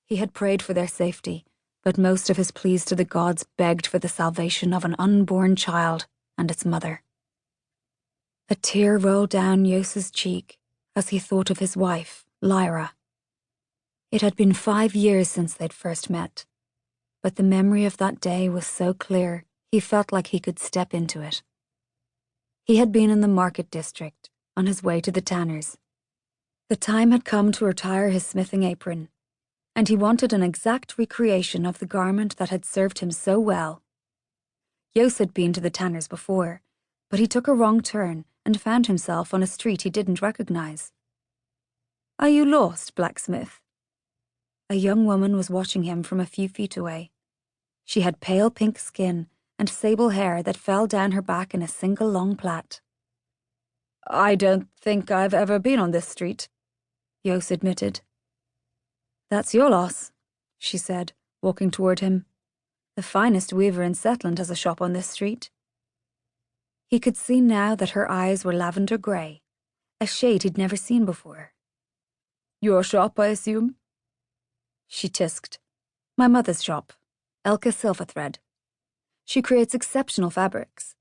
He had prayed for their safety, but most of his pleas to the gods begged for the salvation of an unborn child and its mother. A tear rolled down Yos's cheek as he thought of his wife, Lyra. It had been 5 years since they'd first met, but the memory of that day was so clear he felt like he could step into it. He had been in the market district, on his way to the tanner's. The time had come to retire his smithing apron, and he wanted an exact recreation of the garment that had served him so well. Yos had been to the tanner's before, but he took a wrong turn and found himself on a street he didn't recognize. "Are you lost, blacksmith?" A young woman was watching him from a few feet away. She had pale pink skin and sable hair that fell down her back in a single long plait. "I don't think I've ever been on this street," Yos admitted. "That's your loss," she said, walking toward him. "The finest weaver in Saetlund has a shop on this street." He could see now that her eyes were lavender grey, a shade he'd never seen before. "Your shop, I assume?" She tisked. "My mother's shop, Elka Silverthread. She creates exceptional fabrics.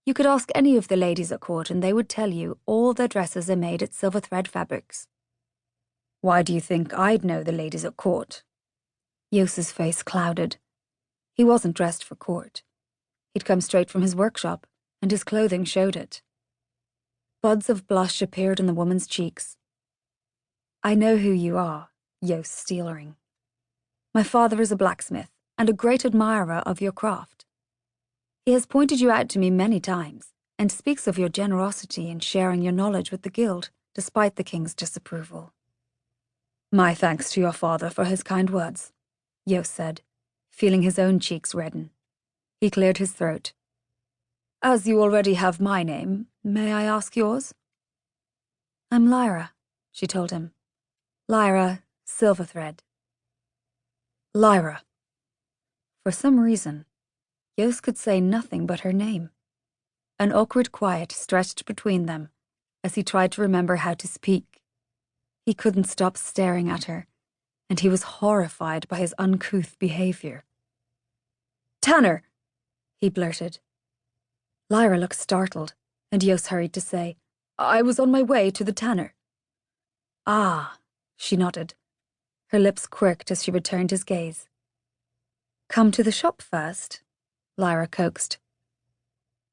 You could ask any of the ladies at court and they would tell you all their dresses are made at Silverthread Fabrics." "Why do you think I'd know the ladies at court?" Yos's face clouded. He wasn't dressed for court. He'd come straight from his workshop, and his clothing showed it. Buds of blush appeared on the woman's cheeks. "I know who you are, Yos Steelering. My father is a blacksmith, and a great admirer of your craft. He has pointed you out to me many times, and speaks of your generosity in sharing your knowledge with the guild, despite the king's disapproval." "My thanks to your father for his kind words," Yos said, feeling his own cheeks redden. He cleared his throat. "As you already have my name, may I ask yours?" "I'm Lyra," she told him. "Lyra Silverthread." Lyra. For some reason, Yos could say nothing but her name. An awkward quiet stretched between them as he tried to remember how to speak. He couldn't stop staring at her, and he was horrified by his uncouth behavior. "Tanner!" he blurted. Lyra looked startled, and Yos hurried to say, "I was on my way to the tanner." "Ah," she nodded. Her lips quirked as she returned his gaze. "Come to the shop first," Lyra coaxed.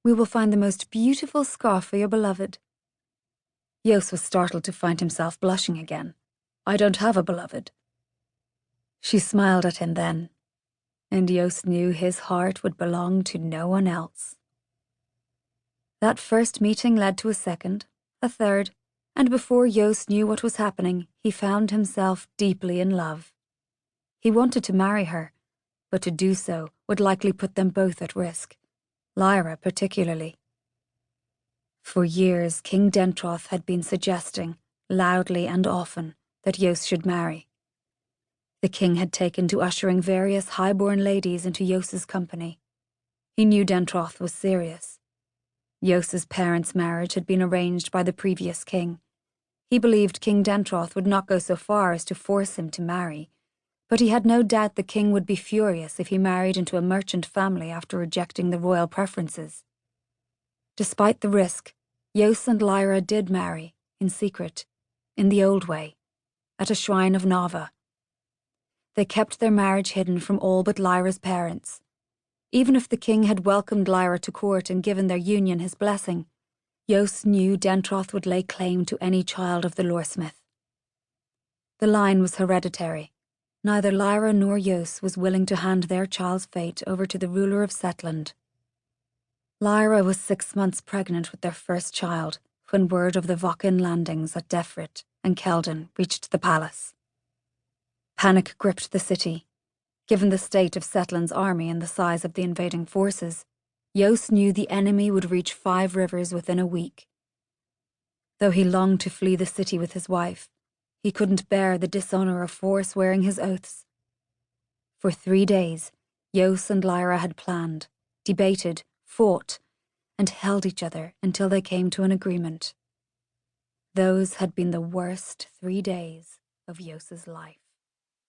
"We will find the most beautiful scarf for your beloved." Yos was startled to find himself blushing again. "I don't have a beloved." She smiled at him then, and Yos knew his heart would belong to no one else. That first meeting led to a second, a third, and before Yos knew what was happening, he found himself deeply in love. He wanted to marry her, but to do so would likely put them both at risk, Lyra particularly. For years, King Dentroth had been suggesting, loudly and often, that Yos should marry. The king had taken to ushering various high-born ladies into Yos's company. He knew Dentroth was serious. Yos's parents' marriage had been arranged by the previous king. He believed King Dentroth would not go so far as to force him to marry, but he had no doubt the king would be furious if he married into a merchant family after rejecting the royal preferences. Despite the risk, Yos and Lyra did marry, in secret, in the old way, at a shrine of Nava. They kept their marriage hidden from all but Lyra's parents. Even if the king had welcomed Lyra to court and given their union his blessing, Yos knew Dentroth would lay claim to any child of the Loresmith. The line was hereditary. Neither Lyra nor Yos was willing to hand their child's fate over to the ruler of Saetlund. Lyra was 6 months pregnant with their first child when word of the Vokin landings at Defrit and Keldon reached the palace. Panic gripped the city. Given the state of Saetlund's army and the size of the invading forces, Yos knew the enemy would reach 5 rivers within a week. Though he longed to flee the city with his wife, he couldn't bear the dishonor of forswearing his oaths. For 3 days, Yos and Lyra had planned, debated, fought, and held each other until they came to an agreement. Those had been the worst 3 days of Yos's life.